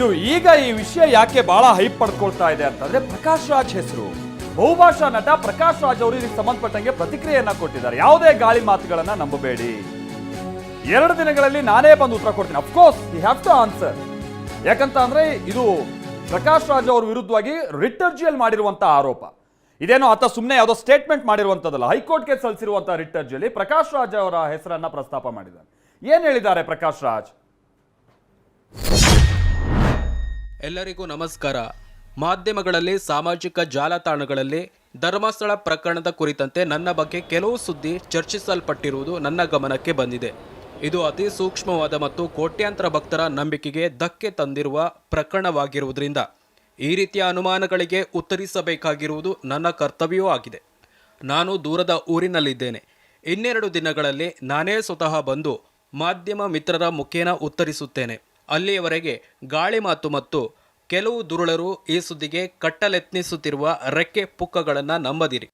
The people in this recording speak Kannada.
ಇದು ಈಗ ಈ ವಿಷಯ ಯಾಕೆ ಬಹಳ ಹೈಪ್ ಪಡ್ಕೊಳ್ತಾ ಇದೆ ಅಂತಂದ್ರೆ ಪ್ರಕಾಶ್ ರಾಜ್ ಹೆಸರು. ಬಹುಭಾಷಾ ನಟ ಪ್ರಕಾಶ್ ರಾಜ್ ಅವರು ಇದಕ್ಕೆ ಸಂಬಂಧಪಟ್ಟಂಗೆ ಪ್ರತಿಕ್ರಿಯೆಯನ್ನ ಕೊಟ್ಟಿದ್ದಾರೆ. ಯಾವುದೇ ಗಾಳಿ ಮಾತುಗಳನ್ನ ನಂಬಬೇಡಿ, 2 ದಿನಗಳಲ್ಲಿ ನಾನೇ ಬಂದು ಉತ್ತರ ಕೊಡ್ತೀನಿ. Of course you have to answer. ಯಾಕಂತ ಅಂದ್ರೆ ಇದು ಪ್ರಕಾಶ್ ರಾಜ್ ಅವರ ವಿರುದ್ಧವಾಗಿ ರಿಟ್ ಅರ್ಜಿಯಲ್ಲಿ ಮಾಡಿರುವಂತಹ ಆರೋಪ. ಇದೇನೋ ಆತ ಸುಮ್ಮನೆ ಯಾವುದೋ ಸ್ಟೇಟ್ಮೆಂಟ್ ಮಾಡಿರುವಂತದ್ದಲ್ಲ. ಹೈಕೋರ್ಟ್ಗೆ ಸಲ್ಲಿಸಿರುವಂತಹ ರಿಟ್ ಅರ್ಜಿಯಲ್ಲಿ ಪ್ರಕಾಶ್ ರಾಜ್ ಅವರ ಹೆಸರನ್ನ ಪ್ರಸ್ತಾಪ ಮಾಡಿದ್ದಾರೆ. ಏನ್ ಹೇಳಿದ್ದಾರೆ ಪ್ರಕಾಶ್ ರಾಜ್? ಎಲ್ಲರಿಗೂ ನಮಸ್ಕಾರ. ಮಾಧ್ಯಮಗಳಲ್ಲಿ, ಸಾಮಾಜಿಕ ಜಾಲತಾಣಗಳಲ್ಲಿ ಧರ್ಮಸ್ಥಳ ಪ್ರಕರಣದ ಕುರಿತಂತೆ ನನ್ನ ಬಗ್ಗೆ ಕೆಲವು ಸುದ್ದಿ ಚರ್ಚಿಸಲ್ಪಟ್ಟಿರುವುದು ನನ್ನ ಗಮನಕ್ಕೆ ಬಂದಿದೆ. ಇದು ಅತಿ ಸೂಕ್ಷ್ಮವಾದ ಮತ್ತು ಕೋಟ್ಯಾಂತರ ಭಕ್ತರ ನಂಬಿಕೆಗೆ ಧಕ್ಕೆ ತಂದಿರುವ ಪ್ರಕರಣವಾಗಿರುವುದರಿಂದ ಈ ರೀತಿಯ ಅನುಮಾನಗಳಿಗೆ ಉತ್ತರಿಸಬೇಕಾಗಿರುವುದು ನನ್ನ ಕರ್ತವ್ಯವೂ ಆಗಿದೆ. ನಾನು ದೂರದ ಊರಿನಲ್ಲಿದ್ದೇನೆ. 2 ದಿನಗಳಲ್ಲಿ ನಾನೇ ಸ್ವತಃ ಬಂದು ಮಾಧ್ಯಮ ಮಿತ್ರರ ಮುಖೇನ ಉತ್ತರಿಸುತ್ತೇನೆ. ಅಲ್ಲಿಯವರೆಗೆ ಗಾಳಿ ಮಾತು ಮತ್ತು ಕೆಲವು ದುರುಳರು ಈ ಸುದ್ದಿಗೆ ಕಟ್ಟಲೆತ್ನಿಸುತ್ತಿರುವ ರೆಕ್ಕೆ ಪುಕ್ಕಗಳನ್ನು ನಂಬದಿರಿ.